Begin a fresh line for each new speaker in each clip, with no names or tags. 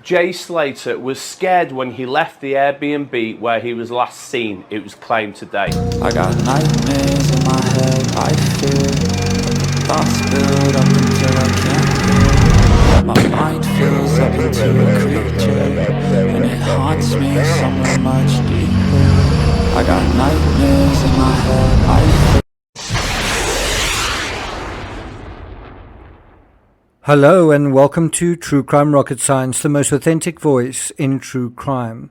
Jay Slater was scared when he left the Airbnb where he was last seen, it was claimed today.
I got nightmares in my head, I fear thoughts build up until I can't. My mind fills up into a creature, and it haunts me somewhere much deeper. I got nightmares in my head, I fear.
Hello and welcome to True Crime Rocket Science, the most authentic voice in true crime.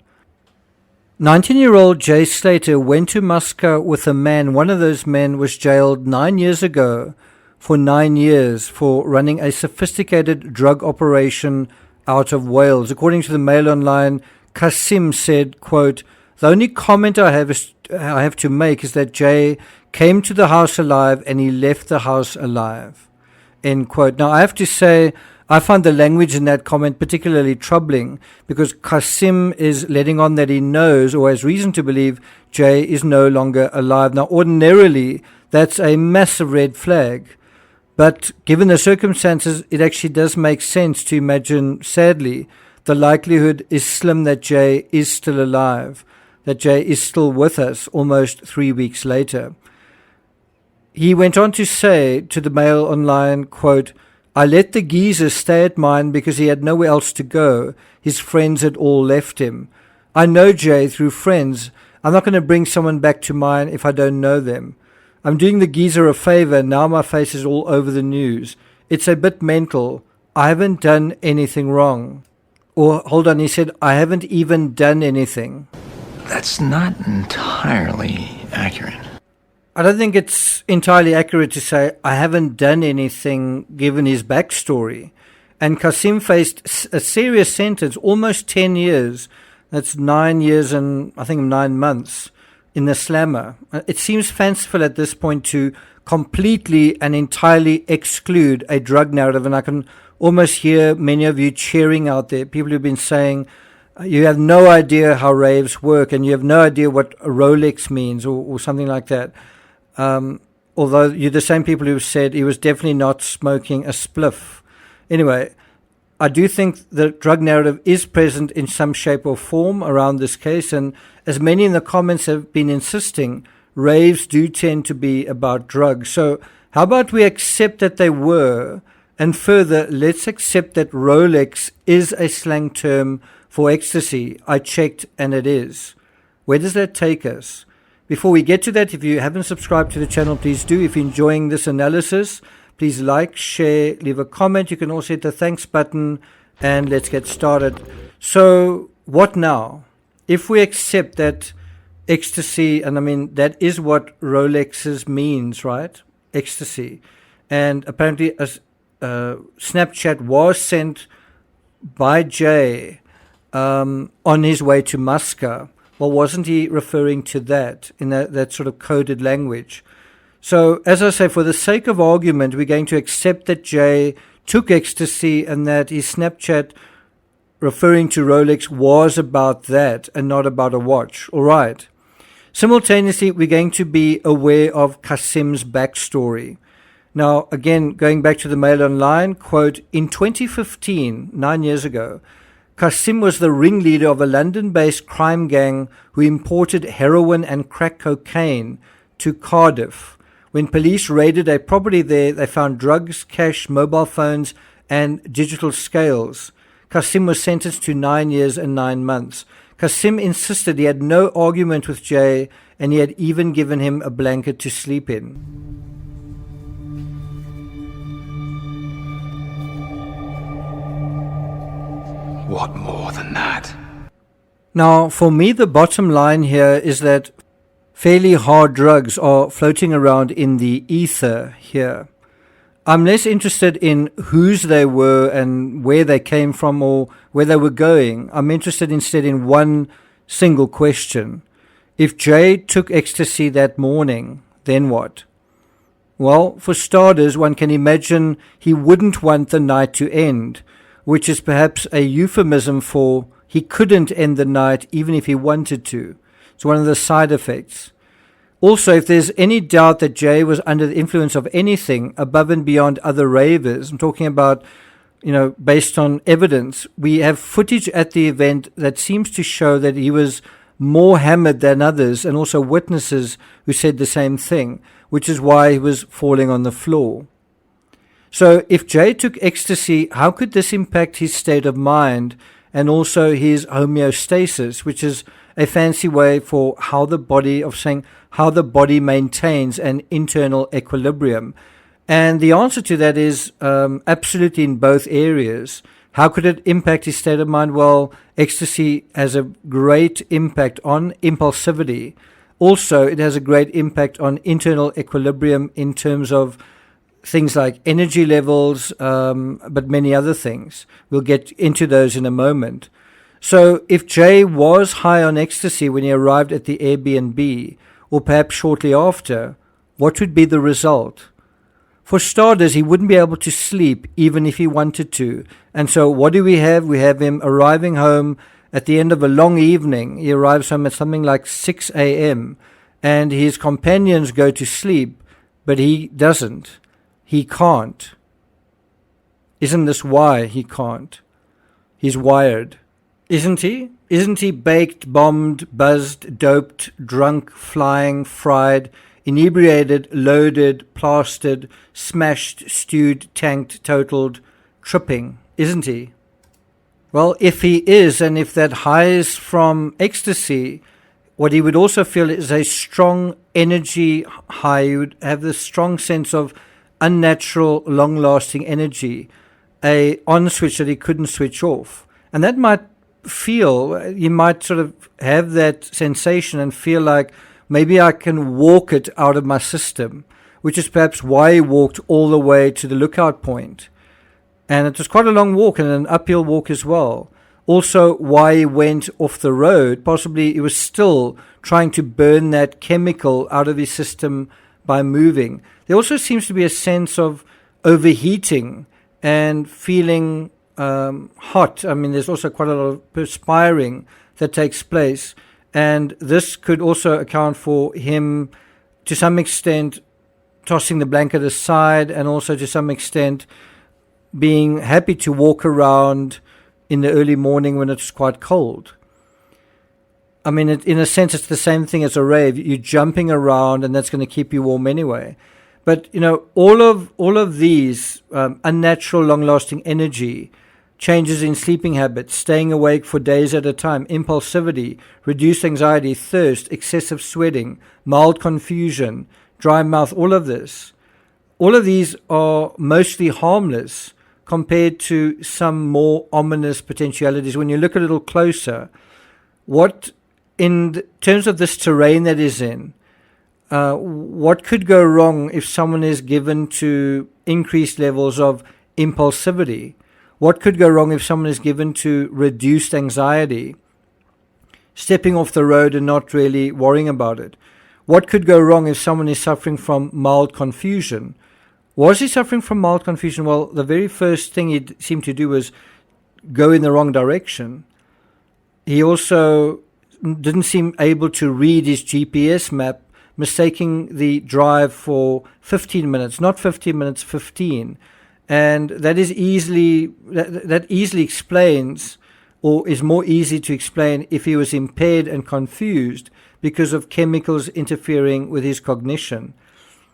19-year-old Jay Slater went to Moscow with a man. One of those men was jailed 9 years ago for 9 years for running a sophisticated drug operation out of Wales. According to the Mail Online, Kasim said, quote, "The only comment I have to make is that Jay came to the house alive and he left the house alive." End quote. Now, I have to say, I find the language in that comment particularly troubling because Kasim is letting on that he knows or has reason to believe Jay is no longer alive. Now, ordinarily, that's a massive red flag. But given the circumstances, it actually does make sense to imagine, sadly, the likelihood is slim that Jay is still alive, that Jay is still with us almost 3 weeks later. He went on to say to the Mail Online, quote, "I let the geezer stay at mine because he had nowhere else to go. His friends had all left him. I know Jay through friends. I'm not going to bring someone back to mine if I don't know them. I'm doing the geezer a favor. Now my face is all over the news. It's a bit mental. I haven't done anything wrong." Or, hold on, he said, "I haven't even done anything."
That's not entirely accurate.
I don't think it's entirely accurate to say I haven't done anything given his backstory. And Kasim faced a serious sentence, almost 10 years. That's 9 years and I think 9 months in the slammer. It seems fanciful at this point to completely and entirely exclude a drug narrative. And I can almost hear many of you cheering out there, people who've been saying, you have no idea how raves work and you have no idea what a Rolex means or something like that. Although you're the same people who said he was definitely not smoking a spliff. Anyway, I do think the drug narrative is present in some shape or form around this case, and as many in the comments have been insisting, raves do tend to be about drugs. So how about we accept that they were, and further, let's accept that Rolex is a slang term for ecstasy. I checked and it is. Where does that take us? Before we get to that, if you haven't subscribed to the channel, please do. If you're enjoying this analysis, please like, share, leave a comment. You can also hit the thanks button, and let's get started. So, what now? If we accept that ecstasy, and I mean, that is what Rolexes means, right? Ecstasy. And apparently a Snapchat was sent by Jay on his way to Moscow. Well, wasn't he referring to that in that sort of coded language? So, as I say, for the sake of argument, we're going to accept that Jay took ecstasy and that his Snapchat referring to Rolex was about that and not about a watch. All right. Simultaneously, we're going to be aware of Kasim's backstory. Now, again, going back to the Mail Online, quote, "In 2015, 9 years ago, Kasim was the ringleader of a London-based crime gang who imported heroin and crack cocaine to Cardiff. When police raided a property there, they found drugs, cash, mobile phones, and digital scales. Kasim was sentenced to 9 years and 9 months. Kasim insisted he had no argument with Jay, and he had even given him a blanket to sleep in."
What more than that?
Now, for me, the bottom line here is that fairly hard drugs are floating around in the ether here. I'm less interested in whose they were and where they came from or where they were going. I'm interested instead in one single question. If Jay took ecstasy that morning, then what? Well, for starters, one can imagine he wouldn't want the night to end, which is perhaps a euphemism for he couldn't end the night even if he wanted to. It's one of the side effects. Also, if there's any doubt that Jay was under the influence of anything above and beyond other ravers, I'm talking about based on evidence, we have footage at the event that seems to show that he was more hammered than others, and also witnesses who said the same thing, which is why he was falling on the floor. So if Jay took ecstasy, how could this impact his state of mind and also his homeostasis, which is a fancy way for how the body maintains an internal equilibrium? And the answer to that is absolutely in both areas. How could it impact his state of mind? Well, ecstasy has a great impact on impulsivity. Also, it has a great impact on internal equilibrium in terms of things like energy levels, but many other things. We'll get into those in a moment. So if Jay was high on ecstasy when he arrived at the Airbnb, or perhaps shortly after, what would be the result? For starters, he wouldn't be able to sleep even if he wanted to. And so what do we have? We have him arriving home at the end of a long evening. He arrives home at something like 6 a.m. and his companions go to sleep, but he doesn't. He can't. Isn't this why he can't? He's wired. Isn't he? Isn't he baked, bombed, buzzed, doped, drunk, flying, fried, inebriated, loaded, plastered, smashed, stewed, tanked, totaled, tripping? Isn't he? Well, if he is, and if that high is from ecstasy, what he would also feel is a strong energy high. He would have this strong sense of unnatural, long-lasting energy, a on switch that he couldn't switch off. And that might you might sort of have that sensation and feel like maybe I can walk it out of my system, which is perhaps why he walked all the way to the lookout point. And it was quite a long walk and an uphill walk as well. Also, why he went off the road, possibly he was still trying to burn that chemical out of his system by moving. There also seems to be a sense of overheating and feeling hot. I mean, there's also quite a lot of perspiring that takes place. And this could also account for him, to some extent, tossing the blanket aside, and also to some extent being happy to walk around in the early morning when it's quite cold. I mean, in a sense, it's the same thing as a rave. You're jumping around, and that's going to keep you warm anyway. But, all of these unnatural, long-lasting energy, changes in sleeping habits, staying awake for days at a time, impulsivity, reduced anxiety, thirst, excessive sweating, mild confusion, dry mouth, all of these are mostly harmless compared to some more ominous potentialities. When you look a little closer, what, in terms of this terrain that is in, what could go wrong if someone is given to increased levels of impulsivity? What could go wrong if someone is given to reduced anxiety, stepping off the road and not really worrying about it? What could go wrong if someone is suffering from mild confusion? Was he suffering from mild confusion? Well, the very first thing he seemed to do was go in the wrong direction. He also didn't seem able to read his GPS map, mistaking the drive for 15 minutes, not 15 minutes, 15. And that easily explains, or is more easy to explain, if he was impaired and confused because of chemicals interfering with his cognition.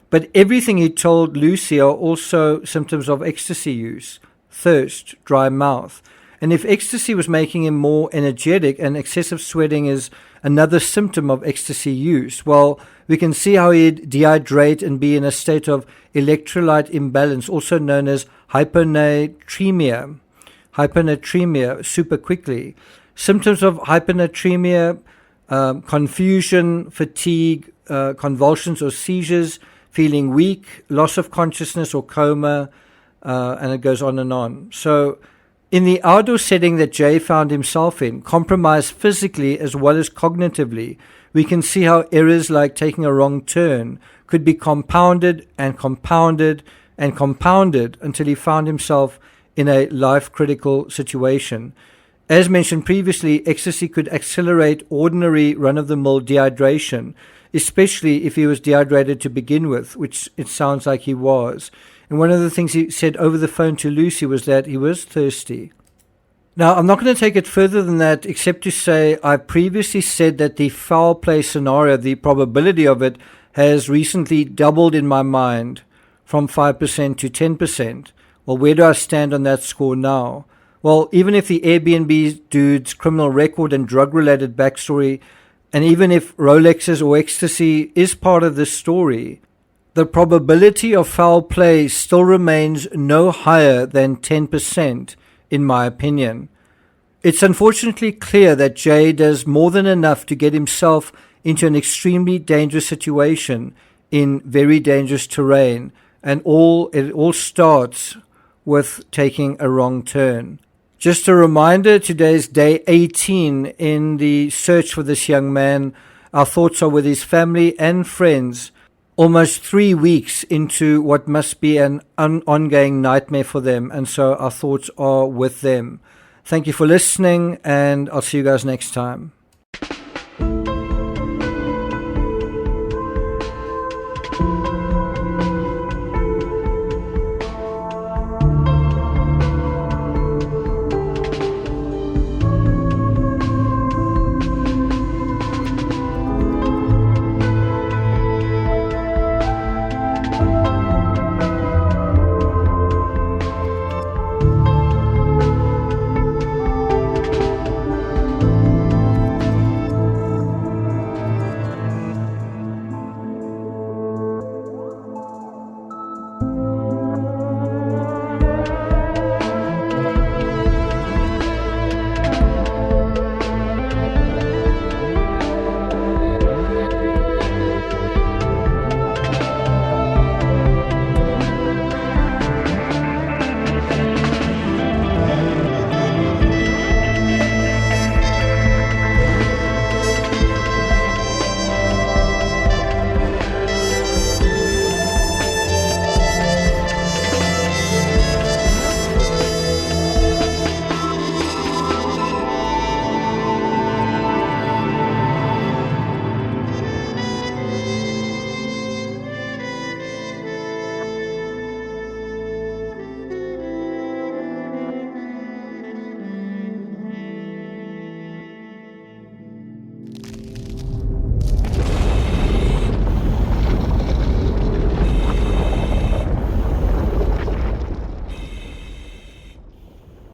But everything he told Lucy are also symptoms of ecstasy use: thirst, dry mouth. And if ecstasy was making him more energetic, and excessive sweating is another symptom of ecstasy use, well, we can see how he'd dehydrate and be in a state of electrolyte imbalance, also known as hyponatremia, super quickly. Symptoms of hyponatremia: confusion, fatigue, convulsions or seizures, feeling weak, loss of consciousness or coma, and it goes on and on. So in the outdoor setting that Jay found himself in, compromised physically as well as cognitively, we can see how errors like taking a wrong turn could be compounded and compounded and compounded until he found himself in a life-critical situation. As mentioned previously, ecstasy could accelerate ordinary run-of-the-mill dehydration, especially if he was dehydrated to begin with, which it sounds like he was. And one of the things he said over the phone to Lucy was that he was thirsty. Now, I'm not going to take it further than that, except to say I previously said that the foul play scenario, the probability of it, has recently doubled in my mind from 5% to 10%. Well, where do I stand on that score now? Well, even if the Airbnb dude's criminal record and drug-related backstory, and even if Rolexes or ecstasy is part of this story, the probability of foul play still remains no higher than 10%, in my opinion. It's unfortunately clear that Jay does more than enough to get himself into an extremely dangerous situation in very dangerous terrain, and it all starts with taking a wrong turn. Just a reminder, today's day 18 in the search for this young man. Our thoughts are with his family and friends, almost 3 weeks into what must be an ongoing nightmare for them, and so our thoughts are with them. Thank you for listening, and I'll see you guys next time.